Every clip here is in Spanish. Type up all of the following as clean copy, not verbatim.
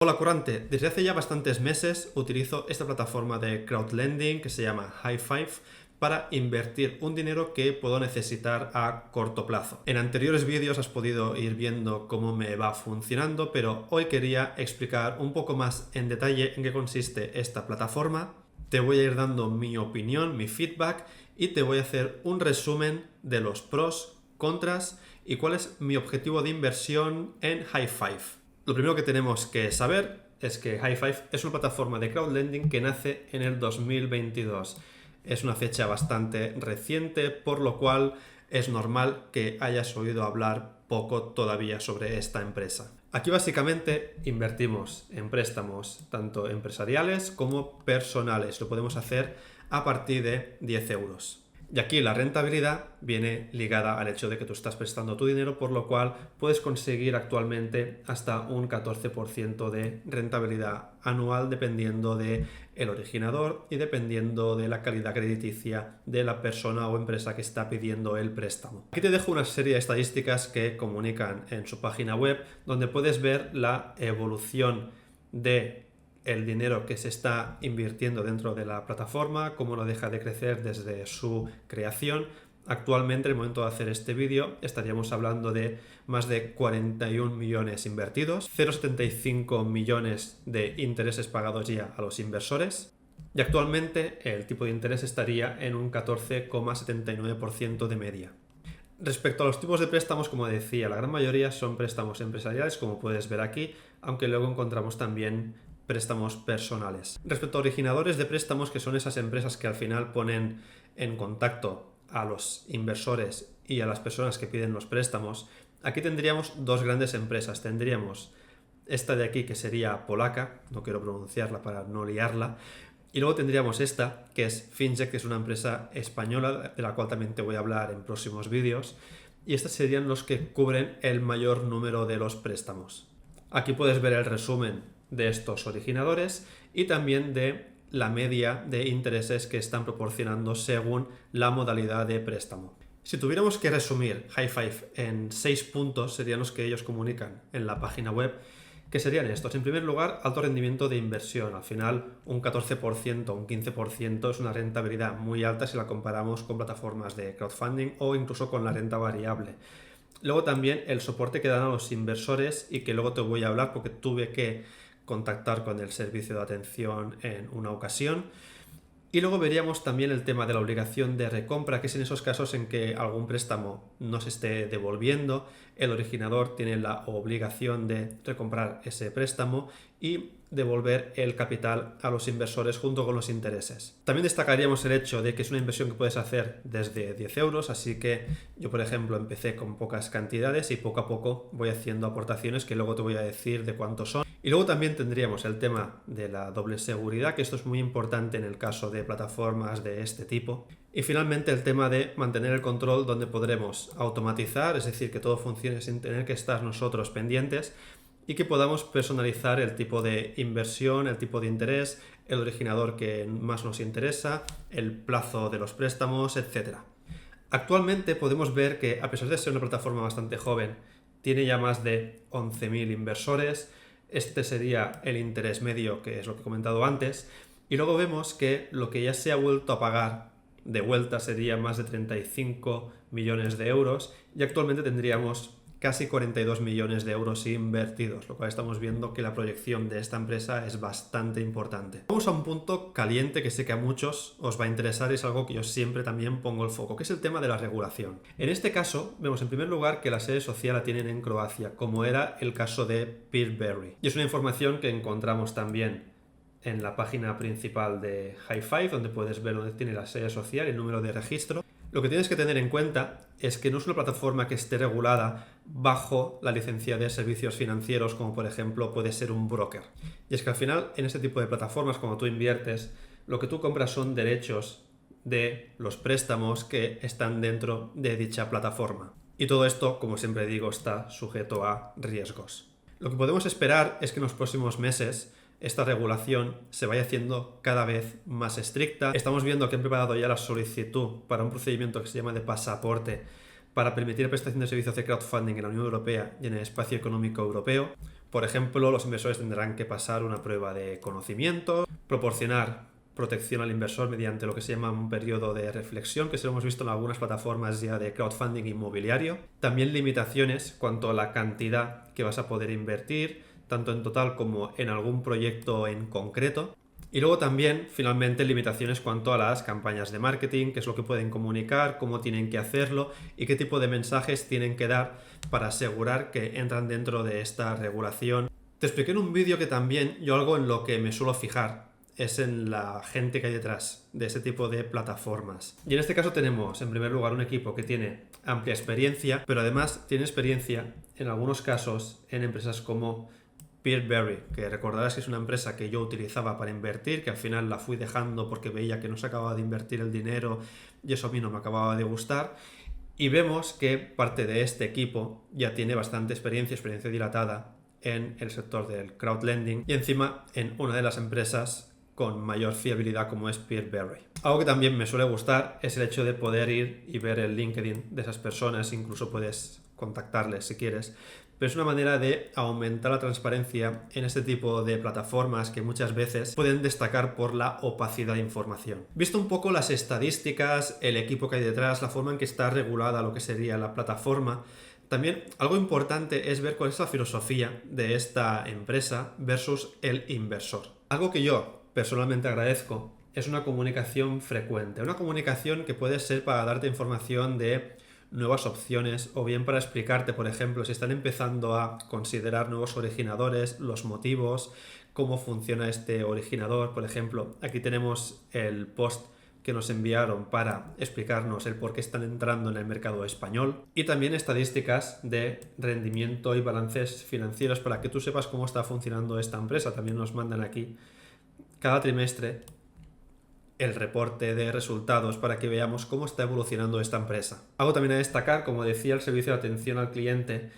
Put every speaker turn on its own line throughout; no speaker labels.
Hola currante, desde hace ya bastantes meses utilizo esta plataforma de crowdlending que se llama Hi5 para invertir un dinero que puedo necesitar a corto plazo. En anteriores vídeos has podido ir viendo cómo me va funcionando, pero hoy quería explicar un poco más en detalle en qué consiste esta plataforma. Te voy a ir dando mi opinión, mi feedback y te voy a hacer un resumen de los pros, contras y cuál es mi objetivo de inversión en Hi5. Lo primero que tenemos que saber es que Hi5 es una plataforma de crowdlending que nace en el 2022. Es una fecha bastante reciente, por lo cual es normal que hayas oído hablar poco todavía sobre esta empresa. Aquí básicamente invertimos en préstamos tanto empresariales como personales. Lo podemos hacer a partir de 10 euros. Y aquí la rentabilidad viene ligada al hecho de que tú estás prestando tu dinero, por lo cual puedes conseguir actualmente hasta un 14% de rentabilidad anual dependiendo del originador y dependiendo de la calidad crediticia de la persona o empresa que está pidiendo el préstamo. Aquí te dejo una serie de estadísticas que comunican en su página web donde puedes ver la evolución de el dinero que se está invirtiendo dentro de la plataforma, cómo no deja de crecer desde su creación. Actualmente, en el momento de hacer este vídeo, estaríamos hablando de más de 41 millones invertidos, 0,75 millones de intereses pagados ya a los inversores, y actualmente el tipo de interés estaría en un 14,79% de media. Respecto a los tipos de préstamos, como decía, la gran mayoría son préstamos empresariales, como puedes ver aquí, aunque luego encontramos también préstamos personales. Respecto a originadores de préstamos, que son esas empresas que al final ponen en contacto a los inversores y a las personas que piden los préstamos, aquí tendríamos dos grandes empresas. Tendríamos esta de aquí, que sería polaca, no quiero pronunciarla para no liarla, y luego tendríamos esta, que es Finxec, que es una empresa española, de la cual también te voy a hablar en próximos vídeos, y estos serían los que cubren el mayor número de los préstamos. Aquí puedes ver el resumen de estos originadores y también de la media de intereses que están proporcionando según la modalidad de préstamo. Si tuviéramos que resumir Hi5 en 6 puntos, serían los que ellos comunican en la página web, que serían estos. En primer lugar, alto rendimiento de inversión. Al final, un 14%, un 15% es una rentabilidad muy alta si la comparamos con plataformas de crowdfunding o incluso con la renta variable. Luego también el soporte que dan a los inversores y que luego te voy a hablar porque tuve que contactar con el servicio de atención en una ocasión. Y luego veríamos también el tema de la obligación de recompra, que es en esos casos en que algún préstamo no se esté devolviendo, el originador tiene la obligación de recomprar ese préstamo y devolver el capital a los inversores junto con los intereses. También destacaríamos el hecho de que es una inversión que puedes hacer desde 10 euros, así que yo, por ejemplo, empecé con pocas cantidades y poco a poco voy haciendo aportaciones que luego te voy a decir de cuántos son. Y luego también tendríamos el tema de la doble seguridad, que esto es muy importante en el caso de plataformas de este tipo. Y finalmente el tema de mantener el control, donde podremos automatizar, es decir, que todo funcione sin tener que estar nosotros pendientes y que podamos personalizar el tipo de inversión, el tipo de interés, el originador que más nos interesa, el plazo de los préstamos, etc. Actualmente podemos ver que, a pesar de ser una plataforma bastante joven, tiene ya más de 11.000 inversores. Este sería el interés medio, que es lo que he comentado antes. Y luego vemos que lo que ya se ha vuelto a pagar de vuelta sería más de 35 millones de euros y actualmente tendríamos casi 42 millones de euros invertidos, lo cual estamos viendo que la proyección de esta empresa es bastante importante. Vamos a un punto caliente que sé que a muchos os va a interesar y es algo que yo siempre también pongo el foco, que es el tema de la regulación. En este caso, vemos en primer lugar que la sede social la tienen en Croacia, como era el caso de Peerberry. Y es una información que encontramos también en la página principal de Hi5, donde puedes ver dónde tiene la sede social y el número de registro. Lo que tienes que tener en cuenta es que no es una plataforma que esté regulada bajo la licencia de servicios financieros, como por ejemplo puede ser un broker. Y es que al final, en este tipo de plataformas, cuando tú inviertes, lo que tú compras son derechos de los préstamos que están dentro de dicha plataforma. Y todo esto, como siempre digo, está sujeto a riesgos. Lo que podemos esperar es que en los próximos meses esta regulación se vaya haciendo cada vez más estricta. Estamos viendo que han preparado ya la solicitud para un procedimiento que se llama de pasaporte para permitir la prestación de servicios de crowdfunding en la Unión Europea y en el espacio económico europeo. Por ejemplo, los inversores tendrán que pasar una prueba de conocimiento, proporcionar protección al inversor mediante lo que se llama un periodo de reflexión, que se lo hemos visto en algunas plataformas ya de crowdfunding inmobiliario. También limitaciones cuanto a la cantidad que vas a poder invertir, tanto en total como en algún proyecto en concreto. Y luego también, finalmente, limitaciones cuanto a las campañas de marketing, qué es lo que pueden comunicar, cómo tienen que hacerlo y qué tipo de mensajes tienen que dar para asegurar que entran dentro de esta regulación. Te expliqué en un vídeo que también yo algo en lo que me suelo fijar es en la gente que hay detrás de ese tipo de plataformas. Y en este caso tenemos, en primer lugar, un equipo que tiene amplia experiencia, pero además tiene experiencia, en algunos casos, en empresas como Peerberry, que recordarás que es una empresa que yo utilizaba para invertir, que al final la fui dejando porque veía que no se acababa de invertir el dinero y eso a mí no me acababa de gustar. Y vemos que parte de este equipo ya tiene bastante experiencia dilatada en el sector del crowdlending y encima en una de las empresas con mayor fiabilidad como es Peerberry. Algo que también me suele gustar es el hecho de poder ir y ver el LinkedIn de esas personas, incluso puedes contactarles si quieres, pero es una manera de aumentar la transparencia en este tipo de plataformas que muchas veces pueden destacar por la opacidad de información. Visto un poco las estadísticas, el equipo que hay detrás, la forma en que está regulada lo que sería la plataforma, también algo importante es ver cuál es la filosofía de esta empresa versus el inversor. Algo que yo personalmente agradezco es una comunicación frecuente, una comunicación que puede ser para darte información de nuevas opciones o bien para explicarte, por ejemplo, si están empezando a considerar nuevos originadores, los motivos, cómo funciona este originador. Por ejemplo, aquí tenemos el post que nos enviaron para explicarnos el por qué están entrando en el mercado español y también estadísticas de rendimiento y balances financieros para que tú sepas cómo está funcionando esta empresa. También nos mandan aquí cada trimestre el reporte de resultados para que veamos cómo está evolucionando esta empresa. Algo también a destacar, como decía, el servicio de atención al cliente,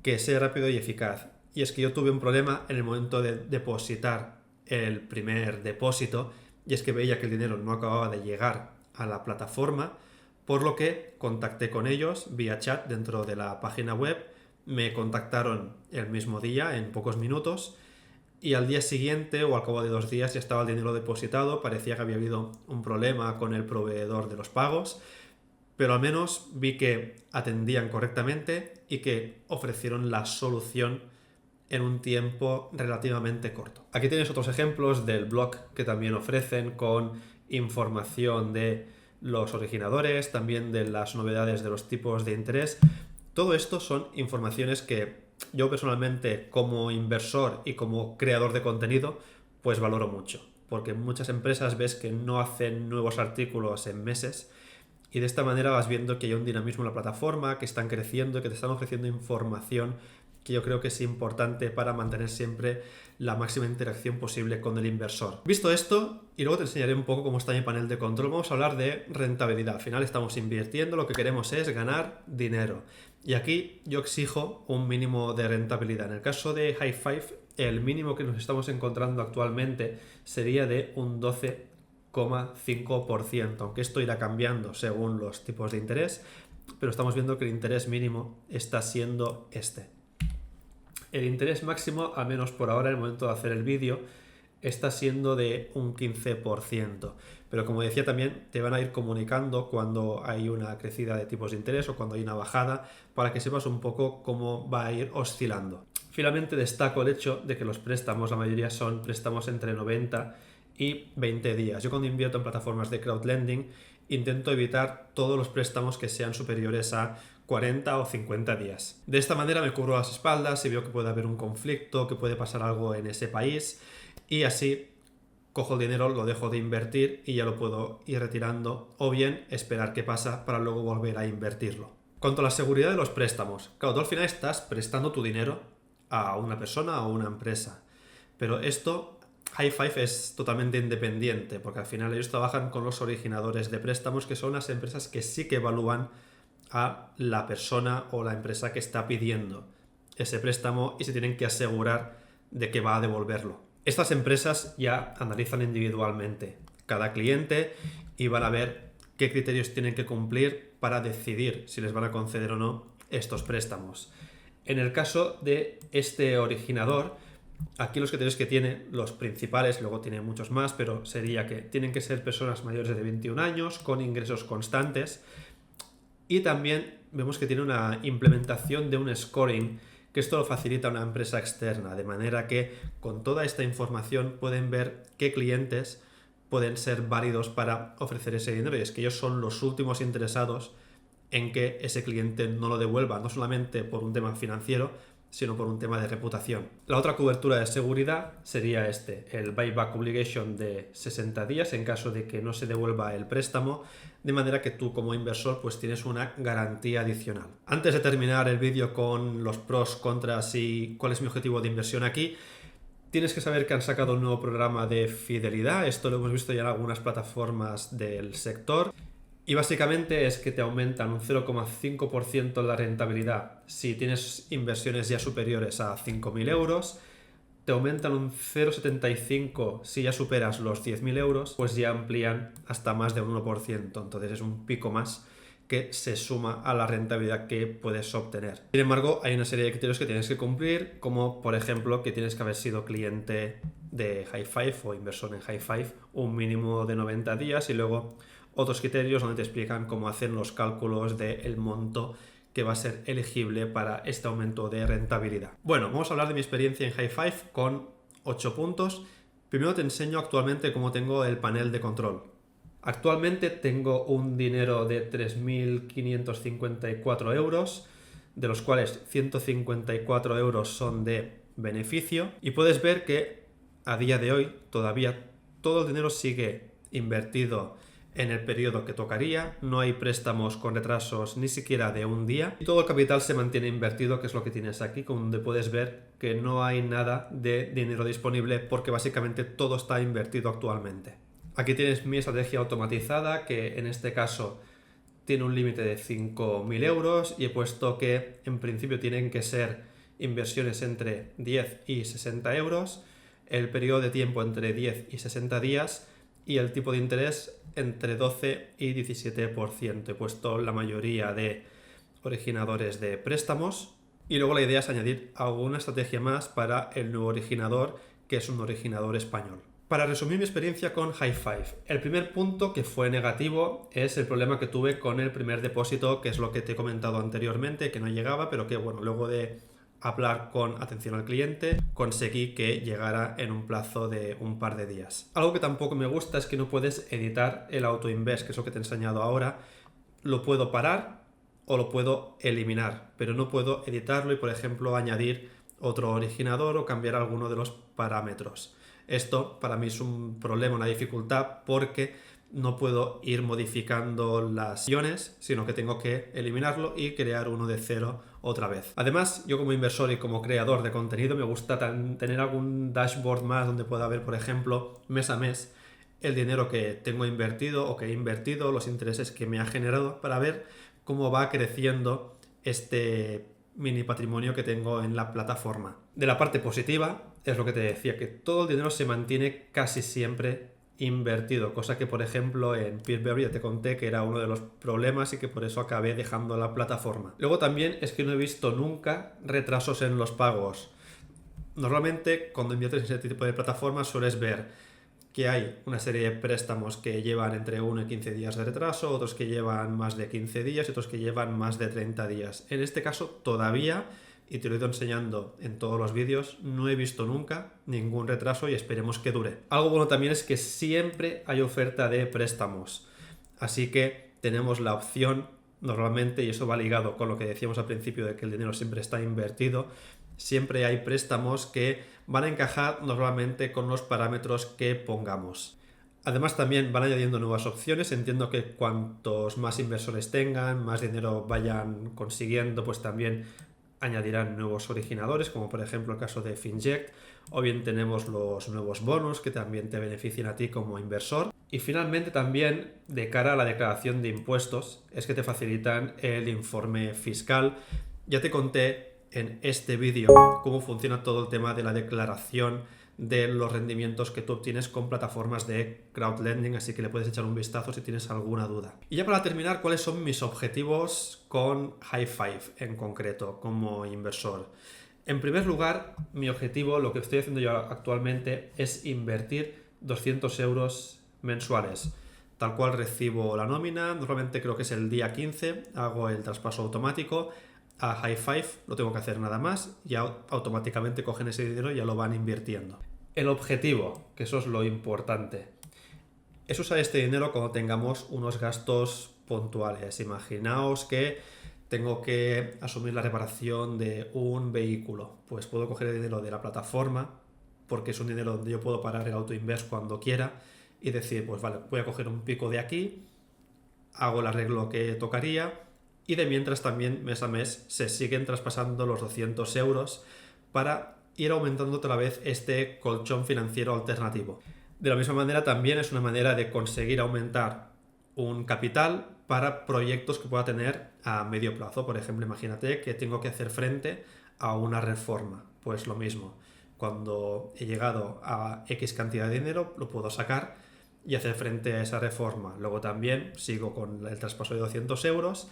que sea rápido y eficaz. Y es que yo tuve un problema en el momento de depositar el primer depósito, y es que veía que el dinero no acababa de llegar a la plataforma, por lo que contacté con ellos vía chat dentro de la página web, me contactaron el mismo día, en pocos minutos, y al día siguiente o al cabo de 2 días ya estaba el dinero depositado. Parecía que había habido un problema con el proveedor de los pagos, pero al menos vi que atendían correctamente y que ofrecieron la solución en un tiempo relativamente corto. Aquí tienes otros ejemplos del blog que también ofrecen con información de los originadores, también de las novedades de los tipos de interés. Todo esto son informaciones que yo personalmente, como inversor y como creador de contenido, pues valoro mucho, porque muchas empresas ves que no hacen nuevos artículos en meses y de esta manera vas viendo que hay un dinamismo en la plataforma, que están creciendo, que te están ofreciendo información que yo creo que es importante para mantener siempre la máxima interacción posible con el inversor. Visto esto, y luego te enseñaré un poco cómo está mi panel de control, vamos a hablar de rentabilidad. Al final estamos invirtiendo, lo que queremos es ganar dinero. Y aquí yo exijo un mínimo de rentabilidad. En el caso de Hi5, el mínimo que nos estamos encontrando actualmente sería de un 12,5%, aunque esto irá cambiando según los tipos de interés, pero estamos viendo que el interés mínimo está siendo este. El interés máximo, al menos por ahora, en el momento de hacer el vídeo, está siendo de un 15%. Pero como decía también, te van a ir comunicando cuando hay una crecida de tipos de interés o cuando hay una bajada, para que sepas un poco cómo va a ir oscilando. Finalmente destaco el hecho de que los préstamos, la mayoría son préstamos entre 90 y 20 días. Yo cuando invierto en plataformas de crowdlending intento evitar todos los préstamos que sean superiores a 40 o 50 días. De esta manera me cubro las espaldas si veo que puede haber un conflicto, que puede pasar algo en ese país, y así cojo el dinero, lo dejo de invertir y ya lo puedo ir retirando, o bien esperar qué pasa para luego volver a invertirlo. Cuanto a la seguridad de los préstamos, claro, tú al final estás prestando tu dinero a una persona o una empresa, pero esto Hi5 es totalmente independiente, porque al final ellos trabajan con los originadores de préstamos, que son las empresas que sí que evalúan a la persona o la empresa que está pidiendo ese préstamo y se tienen que asegurar de que va a devolverlo. Estas empresas ya analizan individualmente cada cliente y van a ver qué criterios tienen que cumplir para decidir si les van a conceder o no estos préstamos. En el caso de este originador, aquí los criterios que tiene, los principales, luego tiene muchos más, pero sería que tienen que ser personas mayores de 21 años, con ingresos constantes, y también vemos que tiene una implementación de un scoring, que esto lo facilita una empresa externa, de manera que con toda esta información pueden ver qué clientes pueden ser válidos para ofrecer ese dinero, y es que ellos son los últimos interesados en que ese cliente no lo devuelva, no solamente por un tema financiero, sino por un tema de reputación. La otra cobertura de seguridad sería el buyback obligation de 60 días en caso de que no se devuelva el préstamo, de manera que tú como inversor pues tienes una garantía adicional. Antes de terminar el vídeo con los pros, contras y cuál es mi objetivo de inversión aquí, tienes que saber que han sacado un nuevo programa de fidelidad. Esto lo hemos visto ya en algunas plataformas del sector. Y básicamente es que te aumentan un 0,5% la rentabilidad si tienes inversiones ya superiores a 5.000 euros, te aumentan un 0,75 si ya superas los 10.000 euros, pues ya amplían hasta más de un 1%, entonces es un pico más que se suma a la rentabilidad que puedes obtener. Sin embargo, hay una serie de criterios que tienes que cumplir, como por ejemplo que tienes que haber sido cliente de Hi5 o inversor en Hi5 un mínimo de 90 días y luego otros criterios donde te explican cómo hacen los cálculos del monto que va a ser elegible para este aumento de rentabilidad. Bueno, vamos a hablar de mi experiencia en Hi5 con 8 puntos. Primero te enseño actualmente cómo tengo el panel de control. Actualmente tengo un dinero de 3.554 euros, de los cuales 154 euros son de beneficio. Y puedes ver que a día de hoy todavía todo el dinero sigue invertido en el periodo que tocaría, no hay préstamos con retrasos ni siquiera de un día y todo el capital se mantiene invertido, que es lo que tienes aquí, donde puedes ver que no hay nada de dinero disponible porque básicamente todo está invertido actualmente. Aquí tienes mi estrategia automatizada, que en este caso tiene un límite de 5.000 euros y he puesto que en principio tienen que ser inversiones entre 10 y 60 euros, el periodo de tiempo entre 10 y 60 días y el tipo de interés entre 12 y 17%. He puesto la mayoría de originadores de préstamos y luego la idea es añadir alguna estrategia más para el nuevo originador, que es un originador español. Para resumir mi experiencia con Hi5, el primer punto que fue negativo es el problema que tuve con el primer depósito, que es lo que te he comentado anteriormente, que no llegaba, pero que bueno, luego de hablar con atención al cliente, conseguí que llegara en un plazo de un par de días. Algo que tampoco me gusta es que no puedes editar el auto-invest, que es lo que te he enseñado ahora. Lo puedo parar o lo puedo eliminar, pero no puedo editarlo y, por ejemplo, añadir otro originador o cambiar alguno de los parámetros. Esto para mí es un problema, una dificultad, porque no puedo ir modificando las opciones, sino que tengo que eliminarlo y crear uno de cero otra vez. Además, yo como inversor y como creador de contenido me gusta tener algún dashboard más donde pueda ver, por ejemplo, mes a mes el dinero que tengo invertido o que he invertido, los intereses que me ha generado, para ver cómo va creciendo este mini patrimonio que tengo en la plataforma. De la parte positiva es lo que te decía, que todo el dinero se mantiene casi siempre invertido, cosa que por ejemplo en Peerberry ya te conté que era uno de los problemas y que por eso acabé dejando la plataforma. Luego también es que no he visto nunca retrasos en los pagos. Normalmente cuando inviertes en este tipo de plataformas sueles ver que hay una serie de préstamos que llevan entre 1 y 15 días de retraso, otros que llevan más de 15 días y otros que llevan más de 30 días. En este caso todavía, y te lo he ido enseñando en todos los vídeos, no he visto nunca ningún retraso y esperemos que dure. Algo bueno también es que siempre hay oferta de préstamos, así que tenemos la opción normalmente, y eso va ligado con lo que decíamos al principio de que el dinero siempre está invertido, siempre hay préstamos que van a encajar normalmente con los parámetros que pongamos. Además también van añadiendo nuevas opciones. Entiendo que cuantos más inversores tengan, más dinero vayan consiguiendo, pues también añadirán nuevos originadores, como por ejemplo el caso de Finject, o bien tenemos los nuevos bonos que también te benefician a ti como inversor. Y finalmente también, de cara a la declaración de impuestos, es que te facilitan el informe fiscal. Ya te conté en este vídeo cómo funciona todo el tema de la declaración de los rendimientos que tú obtienes con plataformas de crowdlending, así que le puedes echar un vistazo si tienes alguna duda. Y ya para terminar, ¿cuáles son mis objetivos con Hi5 en concreto como inversor? En primer lugar, mi objetivo, lo que estoy haciendo yo actualmente, es invertir 200 euros mensuales. Tal cual recibo la nómina, normalmente creo que es el día 15, hago el traspaso automático a Hi5, no tengo que hacer nada más, ya automáticamente cogen ese dinero y ya lo van invirtiendo. El objetivo, que eso es lo importante, es usar este dinero cuando tengamos unos gastos puntuales. Imaginaos que tengo que asumir la reparación de un vehículo, pues puedo coger el dinero de la plataforma, porque es un dinero donde yo puedo parar el AutoInvest cuando quiera y decir, pues vale, voy a coger un pico de aquí, hago el arreglo que tocaría y de mientras también mes a mes se siguen traspasando los 200 euros para ir aumentando otra vez este colchón financiero alternativo. De la misma manera también es una manera de conseguir aumentar un capital para proyectos que pueda tener a medio plazo. Por ejemplo, imagínate que tengo que hacer frente a una reforma. Pues lo mismo, cuando he llegado a X cantidad de dinero lo puedo sacar y hacer frente a esa reforma. Luego también sigo con el traspaso de 200 euros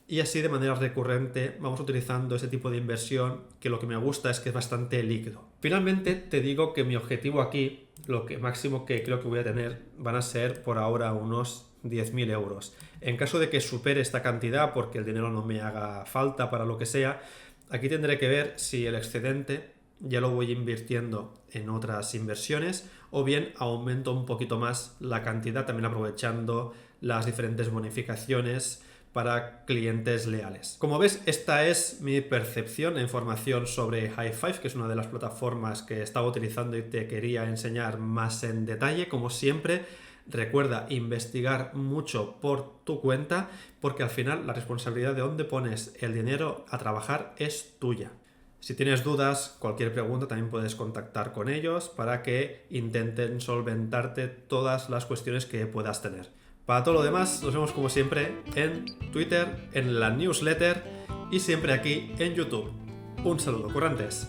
y así de manera recurrente vamos utilizando ese tipo de inversión que lo que me gusta es que es bastante líquido. Finalmente te digo que mi objetivo aquí, lo que máximo que creo que voy a tener, van a ser por ahora unos 10.000 euros. En caso de que supere esta cantidad porque el dinero no me haga falta para lo que sea, aquí tendré que ver si el excedente ya lo voy invirtiendo en otras inversiones o bien aumento un poquito más la cantidad, también aprovechando las diferentes bonificaciones para clientes leales. Como ves, esta es mi percepción e información sobre Hi5, que es una de las plataformas que estaba utilizando y te quería enseñar más en detalle. Como siempre, recuerda investigar mucho por tu cuenta, porque al final la responsabilidad de dónde pones el dinero a trabajar es tuya. Si tienes dudas, cualquier pregunta, también puedes contactar con ellos para que intenten solventarte todas las cuestiones que puedas tener. Para todo lo demás, nos vemos como siempre en Twitter, en la newsletter y siempre aquí en YouTube. Un saludo, currantes.